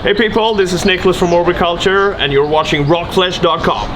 Hey people, this is Niklas from Culture, and you're watching ROCKFLESH.com.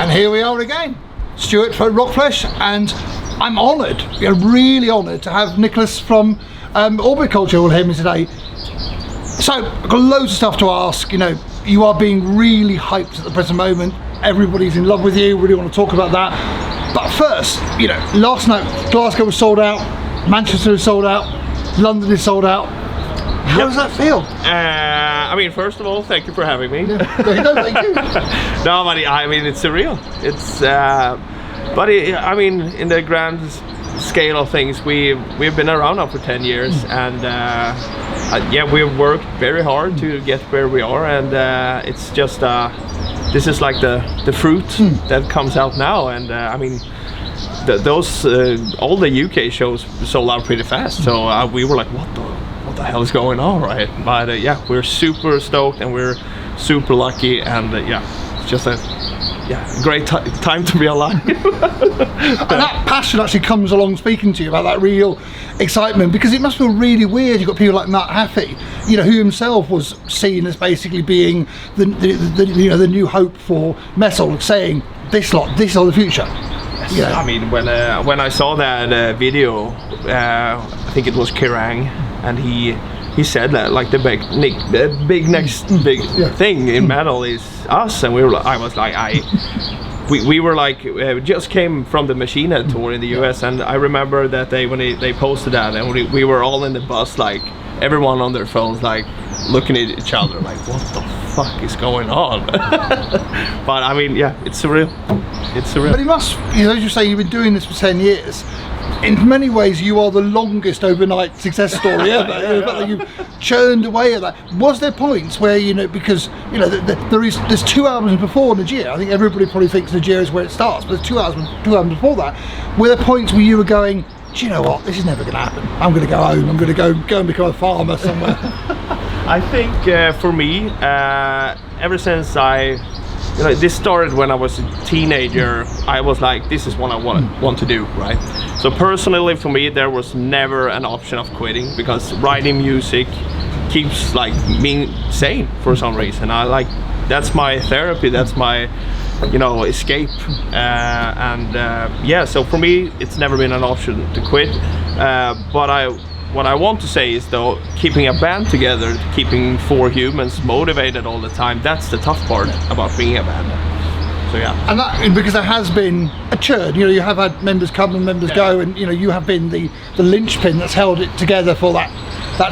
And here we are again, Stuart for ROCKFLESH, and I'm honoured, really honoured to have Niklas from Culture with me today. So, I've got loads of stuff to ask. You are being really hyped at the present moment. Everybody's in love with you, really want to talk about that. But first, last night Glasgow was sold out, Manchester is sold out, London is sold out. How does that feel? I mean, first of all, thank you for having me. No, thank you. No, but I mean, it's surreal. It's, I mean, in the grand scale of things, we've been around now for 10 years, and yeah, we've worked very hard to get where we are, and it's just this is like the fruit that comes out now, and I mean. Those all the UK shows sold out pretty fast, so we were like, what the hell is going on, right? But yeah, we're super stoked and we're super lucky, and yeah, it's just a great time to be alive. And that passion actually comes along speaking to you about that real excitement, because it must feel really weird. You've got people like Matt Heafy, who himself was seen as basically being the new hope for metal, saying this are the future. Yeah. I mean, when I saw that video, I think it was Kerrang, and he said that like the big next thing in metal is us, and we were we just came from the Machine Head tour in the US, and I remember that day when they posted that, and we were all in the bus, like everyone on their phones, like looking at each other like, what the fuck is going on? But I mean, yeah, it's surreal. It's surreal. But it must, as you say, you've been doing this for 10 years. In many ways, you are the longest overnight success story ever. The fact that you've churned away at that. Was there points where, because there's 2 albums before Nigeria. I think everybody probably thinks Nigeria is where it starts, but there's 2 albums before that. Were there points where you were going, do you know what? This is never going to happen. I'm going to go home. I'm going to go and become a farmer somewhere. I think for me, ever since this started when I was a teenager, I was like, this is what I want to do, right? So personally for me, there was never an option of quitting, because writing music keeps me sane for some reason. That's my therapy, that's my escape, yeah, so for me it's never been an option to quit, but what I want to say is, though, keeping a band together, keeping 4 humans motivated all the time, that's the tough part about being a band. So yeah. And that, because there has been a churn, you have had members come and members go, and you have been the linchpin that's held it together for that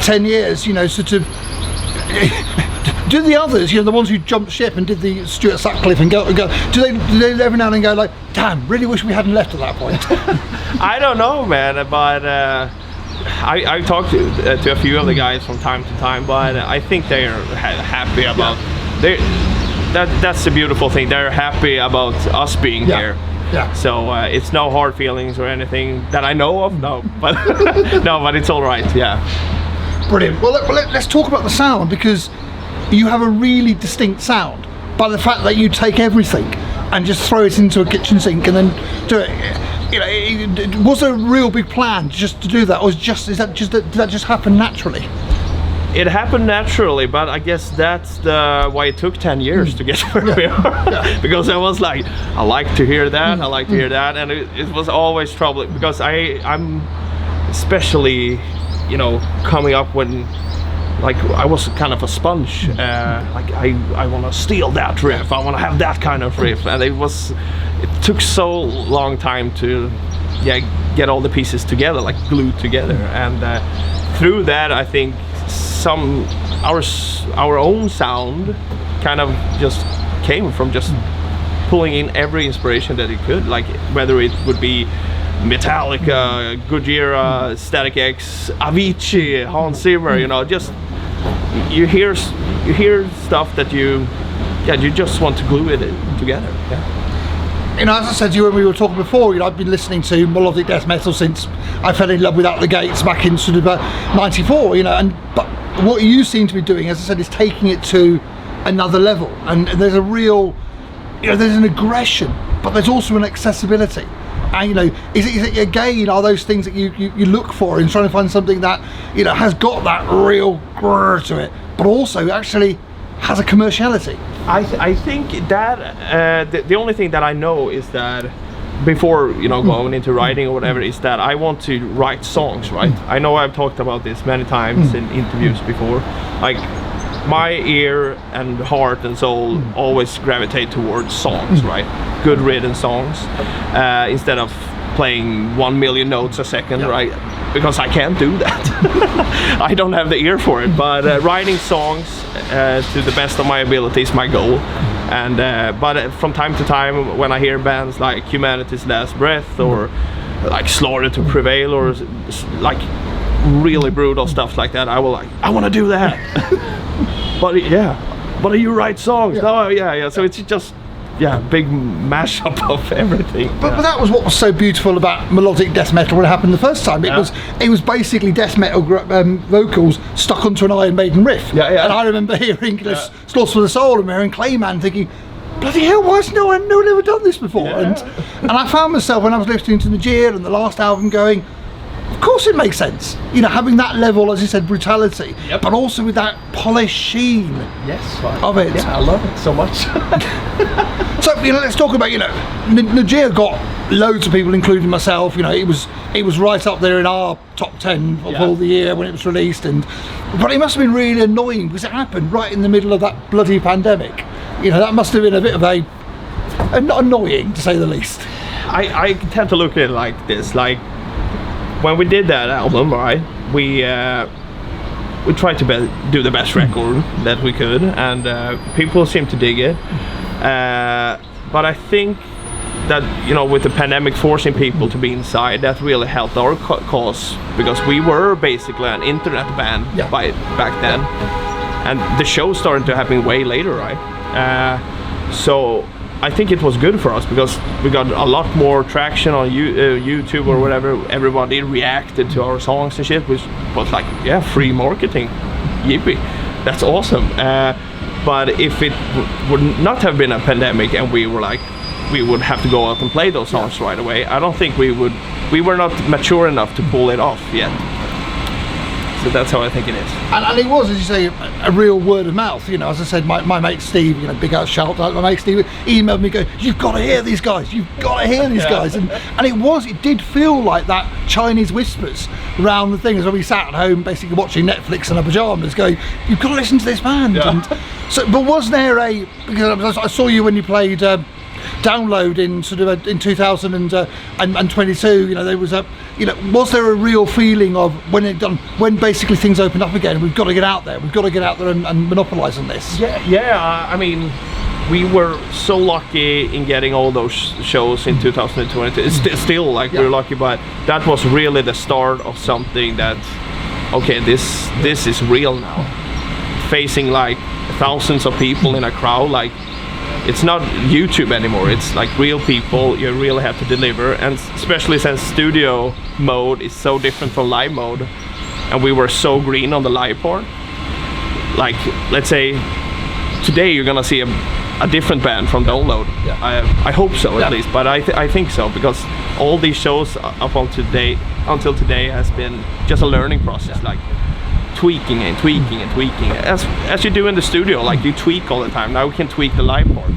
10 years, sort of. Do the others, the ones who jumped ship and did the Stuart Sutcliffe and go, do they every now and then go like, damn, really wish we hadn't left at that point? I don't know, man, but I talked to a few of the guys from time to time, but I think they are happy about that's the beautiful thing. They're happy about us being here. Yeah. So it's no hard feelings or anything that I know of. No, but no, but it's all right. Yeah. Brilliant. Well, let's talk about the sound, because you have a really distinct sound by the fact that you take everything and just throw it into a kitchen sink and then do it. Was there a real big plan just to do that, or did that just happen naturally? It happened naturally, but I guess that's why it took 10 years to get where we are. Because I was like, I like to hear that, I like to hear that, and it was always trouble, because I'm especially, coming up when, I was kind of a sponge. I want to steal that riff, I want to have that kind of riff, and it took so long time to get all the pieces together, glued together, and through that I think our own sound kind of just came from just pulling in every inspiration that it could, whether it would be Metallica, Gojira, Static X, Avicii, Hans Zimmer, just you hear stuff that you just want to glue it together. Yeah. you know, as I said to you when we were talking before, you know, I've been listening to melodic death metal since I fell in love with Out the Gates back in sort of '94, you know, but what you seem to be doing, as I said, is taking it to another level, and there's a real, you know, there's an aggression, but there's also an accessibility. And you know, is it again, are those things that you look for in trying to find something that, you know, has got that real grrr to it, but also actually has a commerciality? I think that the only thing that I know is that before, you know, going into writing or whatever, is that I want to write songs, right? I know I've talked about this many times in interviews before. Like, my ear and heart and soul always gravitate towards songs, right? Good written songs, instead of playing 1 million notes a second, right? Because I can't do that. I don't have the ear for it. But writing songs to the best of my ability is my goal. And but from time to time, when I hear bands like Humanity's Last Breath, or like Slaughter to Prevail, or like really brutal stuff like that, I want to do that. But you write songs. Oh yeah. So it's just big mashup of everything. But that was what was so beautiful about melodic death metal when it happened the first time. It was basically death metal vocals stuck onto an Iron Maiden riff. And I remember hearing Slaughter for the Soul and hearing Clayman thinking, bloody hell, why has no one ever done this before? And I found myself when I was listening to Najir and the last album going, of course it makes sense, you know, having that level, as you said, brutality, but also with that polished sheen of it. Yeah, I love it so much. So, you know, let's talk about, you know, Najir got loads of people, including myself. You know, it was right up there in our top 10 of all the year when it was released, but it must have been really annoying because it happened right in the middle of that bloody pandemic. You know, that must have been a bit of a not annoying, to say the least. I tend to look at it like this, like, when we did that album, right, we tried to do the best record that we could, and people seemed to dig it. But I think that, you know, with the pandemic forcing people to be inside, that really helped our cause, because we were basically an internet band back then, and the show started to happen way later, right? So I think it was good for us because we got a lot more traction on YouTube or whatever. Everybody reacted to our songs and shit, which was like, free marketing. Yippee, that's awesome. But if it would not have been a pandemic and we would have to go out and play those songs right away, I don't think we were not mature enough to pull it off yet. So that's how I think it is. And it was, as you say, a real word of mouth. You know, as I said, my mate Steve, you know, big out shout out, my mate Steve emailed me, you've got to hear these guys, you've got to hear these guys. And it did feel like that Chinese whispers around the thing as when we sat at home basically watching Netflix in our pajamas going, you've got to listen to this band. And so, but was there because I saw you when you played Download in sort of in 2022, you know, there was was there a real feeling of when basically things opened up again, we've got to get out there and monopolize on this? I mean, we were so lucky in getting all those shows in 2022. It's still like we're lucky, but that was really the start of something that, okay, this is real now. Facing like thousands of people in a crowd, like, it's not YouTube anymore, it's like real people, you really have to deliver, and especially since studio mode is so different from live mode, and we were so green on the live part. Like, let's say today you're gonna see a different band from Download. I hope so, at least, but I think so, because all these shows up until today has been just a learning process, like tweaking and tweaking and tweaking, as you do in the studio. Like, you tweak all the time. Now we can tweak the live part.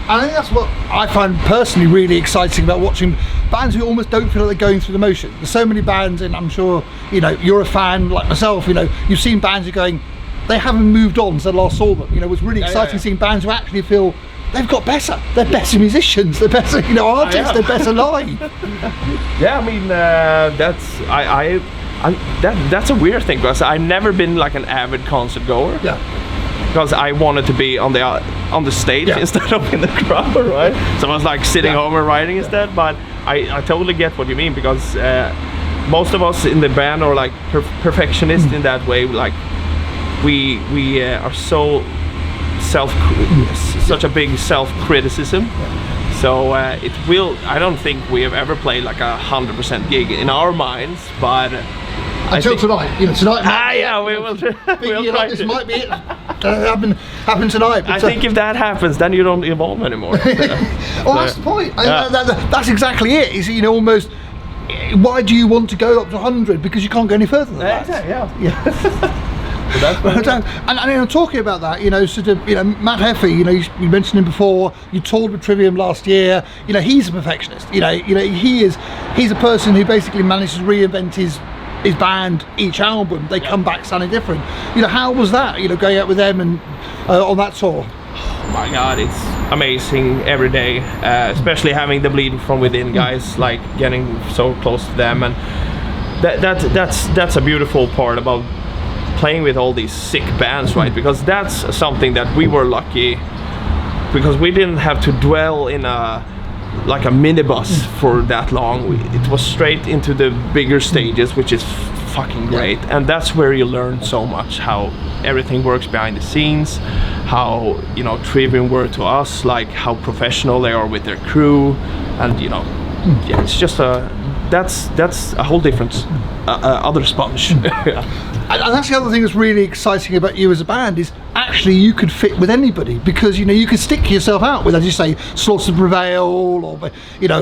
I think that's what I find personally really exciting about watching bands who almost don't feel like they're going through the motion. There's so many bands, and I'm sure, you know, you're a fan like myself, you know, you've seen bands who are going, they haven't moved on since I last saw them. You know, it was really exciting seeing bands who actually feel they've got better. They're better musicians, they're better, you know, artists, they're better live. I mean, that's a weird thing, because I've never been like an avid concert goer. Because I wanted to be on the stage instead of in the crowd, right? So I was like sitting home and writing instead. But I totally get what you mean, because most of us in the band are like perfectionists in that way. Like, we are so such a big self-criticism. So it will. I don't think we have ever played like 100% gig in our minds, but until tonight, tonight. Yeah, we will. We'll try this to. might be it. Happen tonight. But, I think if that happens, then you don't evolve anymore. Well, that's the point. That's exactly it. Is almost. Why do you want to go up to 100? Because you can't go any further than that. Exactly. Yeah. And talking about that, sort of, Matt Heafy, you mentioned him before. You toured with Trivium last year. He's a perfectionist. He's a person who basically manages to reinvent his band each album. They come back sounding different. How was that? Going out with them and on that tour. Oh my God, it's amazing every day. Especially having the Bleed From Within guys, like getting so close to them, and that's a beautiful part about playing with all these sick bands, right? Because that's something that we were lucky, because we didn't have to dwell in a minibus for that long. It was straight into the bigger stages, which is fucking great. And that's where you learn so much how everything works behind the scenes, how Trivium were to us, like how professional they are with their crew, and it's just that's a whole different other sponge. And that's the other thing that's really exciting about you as a band, is actually you could fit with anybody, because you could stick yourself out with, as you say, Slaughter Prevail, or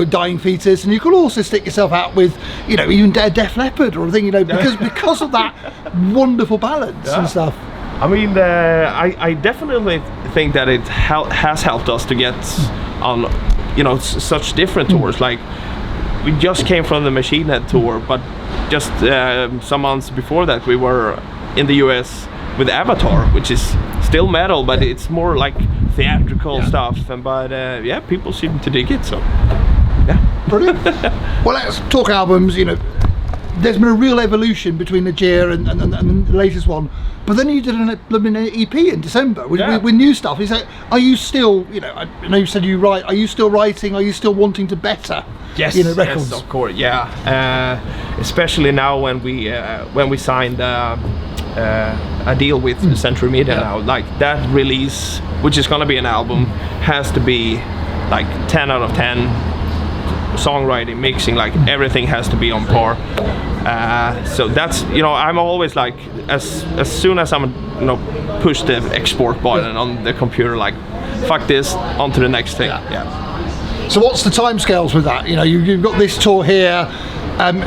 Dying Fetus, and you could also stick yourself out with even Def Leppard or a thing, because of that wonderful balance and stuff. I mean, I definitely think that it has helped us to get on such different tours. Like, we just came from the Machine Head tour, but just some months before that we were in the US with Avatar, which is still metal, but it's more like theatrical stuff. And people seem to dig it. So brilliant. Well, let's talk albums. There's been a real evolution between Najir and the latest one, but then you did an EP in December with new stuff. Is that, are you still, I know you said you write, are you still writing, are you still wanting to better records? Yes, of course, especially now when we signed a deal with Century Media now, like that release, which is gonna be an album, has to be like 10 out of 10. Songwriting, mixing, like everything has to be on par. So that's, I'm always like, as soon as I'm push the export button on the computer, like fuck this, on to the next thing. So what's the timescales with that? You've got this tour here.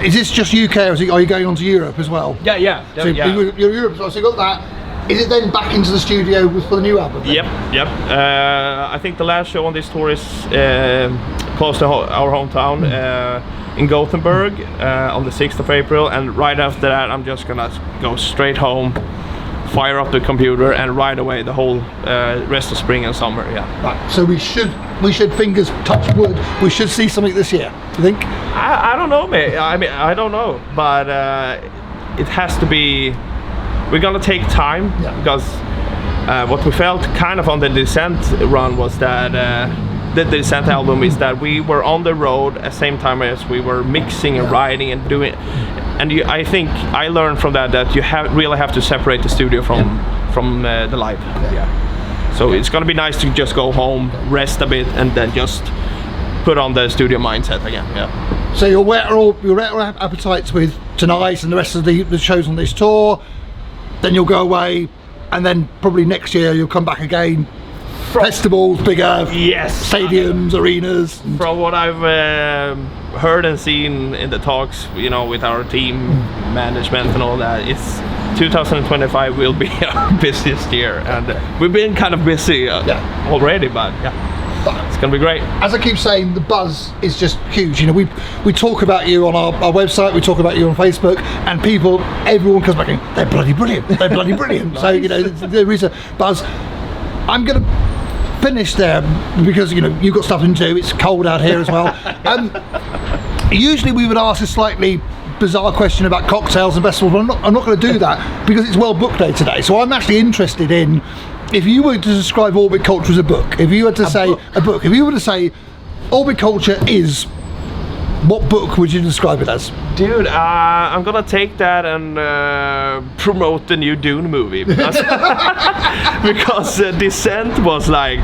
Is this just UK, or are you going on to Europe as well? So you're Europe, so you got that. Is it then back into the studio for the new album? Yep. I think the last show on this tour is close to our hometown, in Gothenburg, on the 6th of April, and right after that I'm just gonna go straight home, fire up the computer, and right away the whole rest of spring and summer. Right. So we should fingers touch wood, we should see something this year, you think? I don't know, mate. I mean, I don't know, but it has to be. We're gonna take time, because what we felt kind of on the Descent run was that the Descent album is that we were on the road at the same time as we were mixing and writing and doing, and I think I learned from that you really have to separate the studio from the live. So it's gonna be nice to just go home, rest a bit, and then just put on the studio mindset again. So you'll whet all appetites with tonight and the rest of the shows on this tour. Then you'll go away, and then probably next year you'll come back again. Festivals, bigger stadiums, arenas. From what I've heard and seen in the talks, with our team management and all that, it's 2025 will be our busiest year, and we've been kind of busy already, but it's gonna be great. As I keep saying, the buzz is just huge. We talk about you on our website, we talk about you on Facebook, and everyone comes back and they're bloody brilliant. They're bloody brilliant. So there is a buzz. I'm gonna finish there because you've got stuff to do. It's cold out here as well. Usually we would ask a slightly bizarre question about cocktails and festivals, but I'm not going to do that because it's World Book Day today. So I'm actually interested in, if you were to describe Orbit Culture as a book, if you were to say if you were to say Orbit Culture is, what book would you describe it as? Dude, I'm gonna take that and promote the new Dune movie, because Descent was like,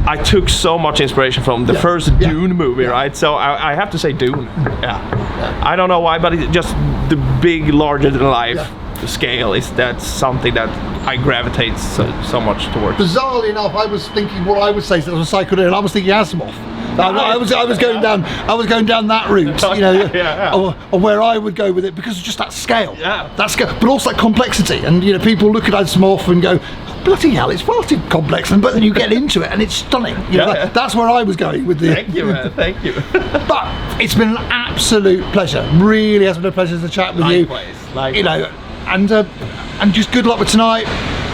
I took so much inspiration from the first Dune movie, right? So I have to say Dune. Yeah. I don't know why, but it's just the big, larger than life scale that's something that I gravitate so much towards. Bizarrely enough, I was thinking what I would say to the psychedelic, and I was thinking Asimov. I was going down that route, you know, or where I would go with it, because of just that scale, that scale, but also that complexity. And you know, people look at Asimov and go, bloody hell, it's far too complex, but then you get into it and it's stunning. You know, that's where I was going with the. Thank you, man. Thank you. But it's been an absolute pleasure. Really has been a pleasure to chat with you. Likewise. You know, and just good luck with tonight.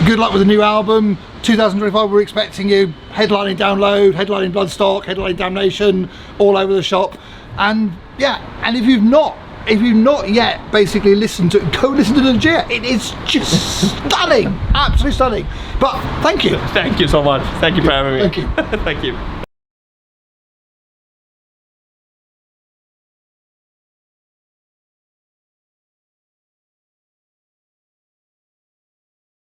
Good luck with the new album. 2025, we're expecting you headlining Download, headlining Bloodstock, headlining Damnation, all over the shop. And and if you've not yet basically listened to it, go listen to the Legit. It is just stunning, absolutely stunning. But thank you. Thank you so much. Thank you for having me. Thank you. Thank you.